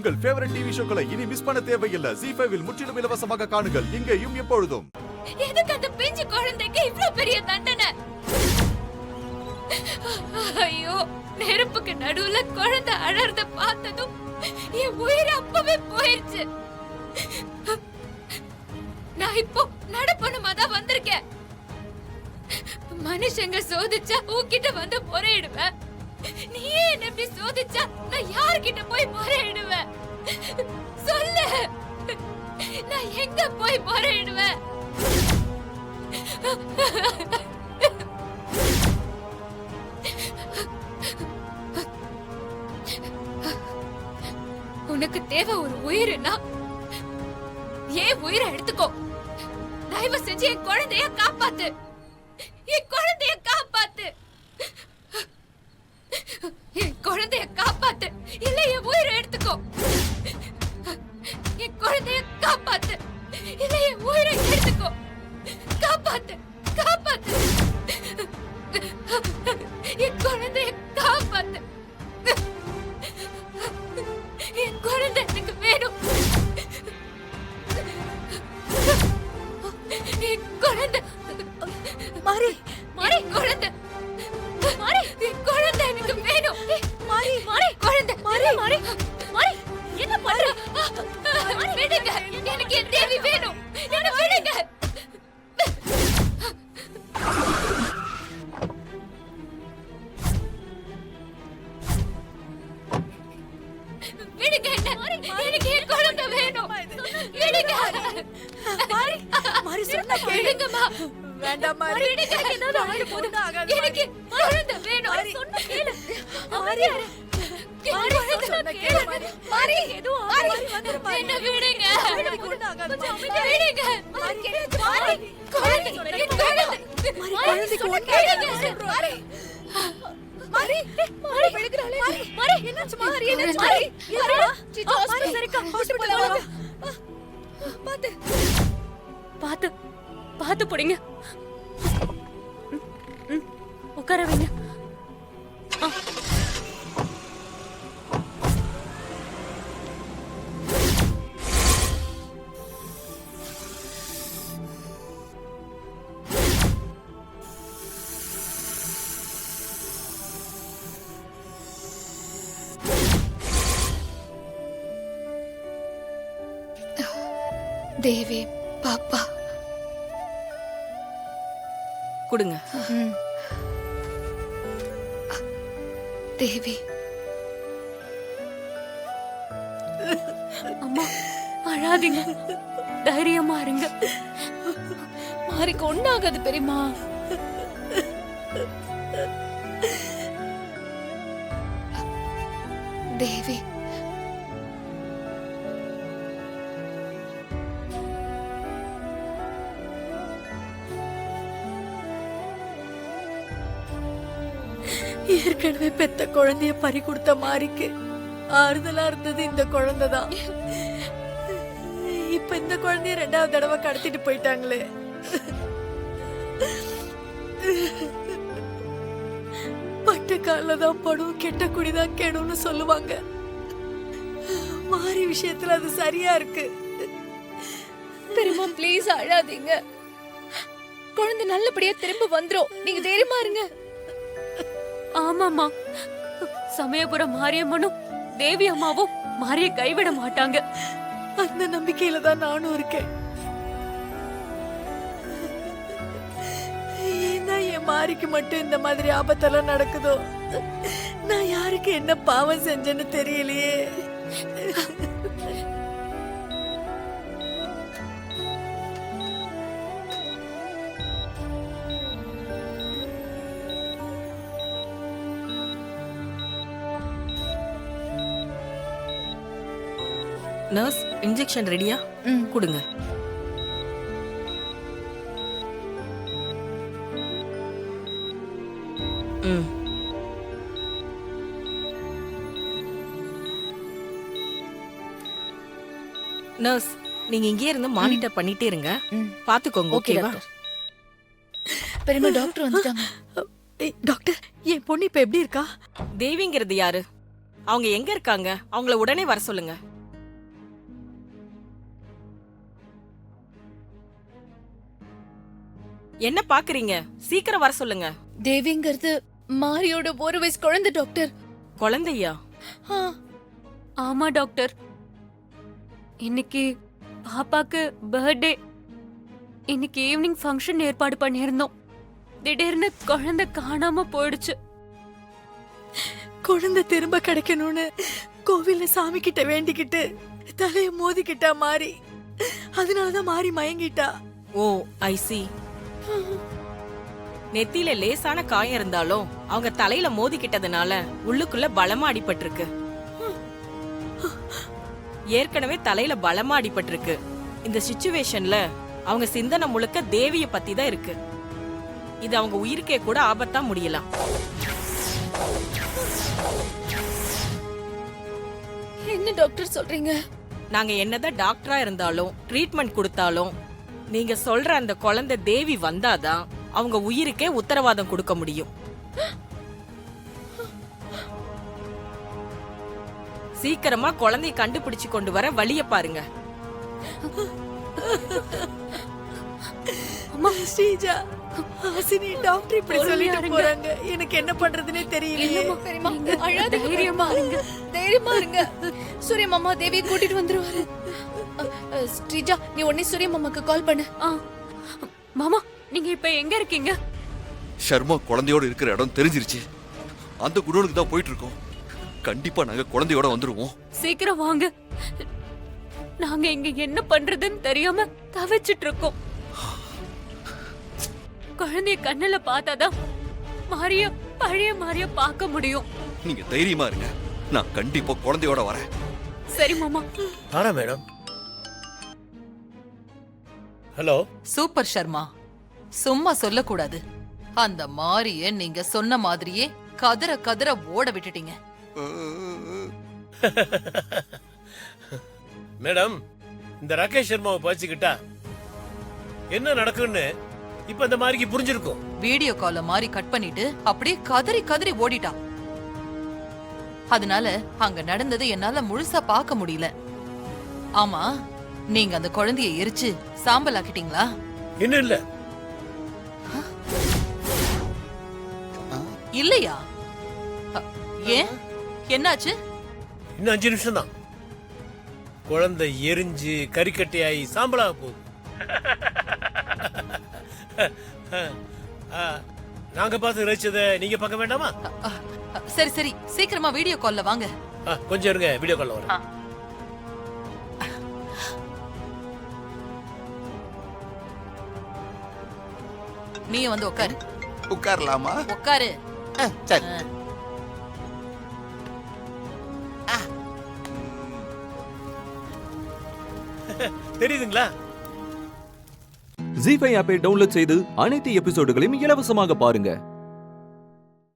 உங்கள் favourite TV ஷோக்களை இனி miss பண்ண தேவையில்லை. ZEE5 இல் முற்றிலும் இலவசமாக காணுங்கள். இங்கேயும் எப்பொழுதும். எதுக்கு அந்த பிஞ்சு குழந்தைக்கு இவ்வளவு பெரிய தண்டனை? ஐயோ, நெருப்புக்கு நடுவுல குழந்தை அழறத பார்த்ததும் என் உயிர் அப்பவே போயிருச்சு. நான் இப்போ நடப்பணுமா தான் வந்திருக்கேன். மனுஷங்க சோதிச்சா உன்கிட்ட வந்து முறையிடுவேன். நீயே என்ன இப்படி சோதிச்சா நான் யார்கிட்ட போய் முறையிடுவேன்? சொல்லு, நான் எங்க போய் முறையிடுவேன்? உனக்கு தேவை ஒரு உயிர்னா ஏன் உயிரை எடுத்துக்கோ. தயவு செஞ்சு என் குழந்தைய காப்பாத்து. என் குழந்தைய காப்பாத்து. என் குழந்தைய காப்பாத்து, இல்ல என் உயிரை எடுத்துக்கோ. என் குழந்தைய காப்பாத்து, இல்ல என் உயிரை எடுத்துக்கோ. காப்பாத்து, காப்பாத்து. என் குழந்தைய காப்பாத்து. என் குழந்தை எனக்கு வேணும். என் குழந்தை மாறி, மாறி குழந்தை, மாறி என் குழந்தை எனக்கு வேணும். மாறி, மாறி குழந்தை, மாறி, மாறி, மாறி என்ன பண்ற? விடுங்க, எனக்கு என் தேவி வேணும். என்ன விடுங்க. விடுங்க என்ன, எனக்கு என் குழந்தை வேணும். விடுங்க. மாறி, மாறி சொன்னா கேளுங்கம்மா. வேண்டாம் மாறி, விடுங்க. ஏதாவது ஆயிட போகுது. எனக்கு குழந்தை வேணும். சொன்னா கேளு. மாறி, மாறி சொன்னா கேளு. மாறி, எதுவும் மாறி வந்துருமா? என்ன விடுங்க. கொஞ்சம் அமைதியா விடுங்க. மாறி, மாறி குழந்தை, என் குழந்தை. மாறி, குழந்தைக்கு ஒண்ணு கேளுங்க. மாறி, மாறி, மாறி விழுகுறாளே. மாறி, என்னாச்சு மாறி? என்னாச்சு மாறி? யாரா? சிச்சு ஹாஸ்பிடல் இருக்கா? ஹாஸ்பிடல் வாங்க. பாத்து, பாத்து, பாத்து போடுங்க. உட்கார வைங்க. தேவி, பாப்பா கொடுங்க. தேவி, அம்மா அழாதீங்க, தைரியமா இருங்க. மாறிக்கு ஒண்ணாகாது பெரியமா. தேவி, ஏற்கனவே பெத்த குழந்தைய பறி கொடுத்த மாறிக்கு ஆறுதலா இருந்தது இந்த குழந்தைதான். இப்ப இந்த குழந்தைய 2வது தடவை கடத்திட்டு போயிட்டாங்களே. பட்ட காலதான் படும், கெட்ட குடிதான் கெடும்னு சொல்லுவாங்க. மாறி விஷயத்துல அது சரியா இருக்கு. பெரியமா ப்ளீஸ் அழாதீங்க. குழந்தை நல்லபடியா திரும்ப வந்துரும். நீங்க தைரியமா இருங்க. ஆமாமா, சமயபுரம் மாரியம்மனும் தேவி அம்மாவும் மாரிய கைவிட மாட்டாங்க. அந்த நம்பிக்கையில தான் நானும் இருக்கேன். ஏன்னா என் மாரிக்கு மட்டும் இந்த மாதிரி ஆபத்தெல்லாம் நடக்குதோ? நான் யாருக்கு என்ன பாவம் செஞ்சேன்னு தெரியலையே. நர்ஸ், இன்ஜெக்ஷன் ரெடியா? கொடுங்க. நர்ஸ், நீங்க இங்கே இருந்து மானிட்டர் பண்ணிட்டே இருங்க. பாத்துக்கோங்க. ஓகேவா? பெரியமா டாக்டர் வந்துட்டாங்க. டாக்டர், என் பொண்ணு இப்ப எப்படி இருக்கா? தேவிங்கிறது யாரு? அவங்க எங்க இருக்காங்க? அவங்கள உடனே வர சொல்லுங்க. என்ன பாக்குறீங்க? சீக்கிரம் வர சொல்லுங்க. தேவிங்கிறது மாரியோட 1 வயசு குழந்தை டாக்டர். குழந்தையா? ஆமா டாக்டர். இன்னைக்கு பாப்பாக்கு பர்த்டே. இன்னைக்கு ஈவினிங் ஃபங்க்ஷன் ஏற்பாடு பண்ணியிருந்தோம். திடீர்னு குழந்தை காணாம போயிடுச்சு. குழந்தை திரும்ப கிடைக்கணும்னு கோவில்ல சாமி கிட்ட வேண்டிக்கிட்டு தலைய மோதிக்கிட்டா மாறி. அதனாலதான் மாறி மயங்கிட்டா. ஓ, ஐ see. நெத்தியில லேசான காயம் இருந்தாலும் அவங்க தலையில மோதிக்கிட்டதுனால உள்ளுக்குள்ள பலமா அடிபட்டிருக்கு. ஏற்கனவே தலையில பலமா அடிபட்டிருக்கு. இந்த சிச்சுவேஷன்ல அவங்க சிந்தனை முழுக்க தேவிய பத்தி தான் இருக்கு. இது அவங்க உயிருக்கே கூட ஆபத்தா முடியலாம். என்ன டாக்டர் சொல்றீங்க? நாங்க என்னதான் டாக்டரா இருந்தாலும் ட்ரீட்மெண்ட் கொடுத்தாலும் நீங்க சொல்ற அந்த குழந்தை தேவி வந்தாதான் அவங்க உயிருக்கே உத்தரவாதம் கொடுக்க முடியும். சீக்கிரமா குழந்தையை கண்டுபிடிச்சு கொண்டு வர வழிய பாருங்க. அம்மா ஸ்ரீஜா, ஹாசினி டாக்டர் இப்படி சொல்லிட்டு போறாங்க. எனக்கு என்ன பண்றதுன்னே தெரியலையே. அழாதீங்க. தைரியமா இருங்க. சூரிய மாமா தேவியை கூட்டிட்டு வந்துருவாரு. ஸ்ரீஜா, நீ உடனே சூரிய மாமாக்கு கால் பண்ணு. மாமா, நீங்க இப்ப எங்க இருக்கீங்க? ஷர்மா குழந்தையோட இருக்கிற இடம் தெரிஞ்சிருச்சு. அந்த குடோனுக்கு தான் போயிட்டு இருக்கோம். கண்டிப்பா நாங்க குழந்தையோட வந்துருவோம். சீக்கிரம் வாங்க. நாங்க இங்க என்ன பண்றதுன்னு தெரியாம தவிச்சிட்டு இருக்கோம். குழந்தைய கண்ணுல பார்த்தாதான் மாரிய பழைய மாரிய பார்க்க முடியும். நீங்க தைரியமா இருங்க. நான் கண்டிப்பா குழந்தையோட வரேன். சரி மாமா. ஆனா மேடம். ஹலோ. சூப்பர் சர்மா. சும்மா சொல்லக்கூடாது. அந்த மாரிய நீங்க சொன்ன மாதிரியே கதற கதற ஓட விட்டுட்டீங்க. மேடம், இந்த ராகேஷ் சர்மாவை பாய்ச்சிக்கிட்டா என்ன நடக்கும்னு இப்ப இந்த மாதிரிக்கு புரிஞ்சிருக்கும். வீடியோ கால மாதிரி கட் பண்ணிட்டு அப்படியே கதறி கதறி ஓடிட்டா. அதனால அங்க நடந்தது என்னால முழுசா பார்க்க முடியல. ஆமா, நீங்க அந்த குழந்தைய எரிச்சு சாம்பல் ஆக்கிட்டீங்களா? இன்னும் இல்ல. இல்லையா? ஏன், என்னாச்சு? இன்னும் 5 நிமிஷம் தான். குழந்தை எரிஞ்சு கறிக்கட்டையாகி சாம்பலாக போகுது. நாங்க பார்த்து ரசிச்சதை நீங்க பார்க்க வேண்டாமா? சரி சரி, சீக்கிரமா வீடியோ கால்ல வாங்க. கொஞ்சம் இருங்க, வீடியோ கால்ல வரேன். நீ வந்து உட்காரு. உட்காரலாமா? உட்காரு. சரி. தெரியுதுங்களா? ஜீ5 ஆப்பை டவுன்லோட் செய்து அனைத்து எபிசோடுகளையும் இலவசமாக பாருங்க.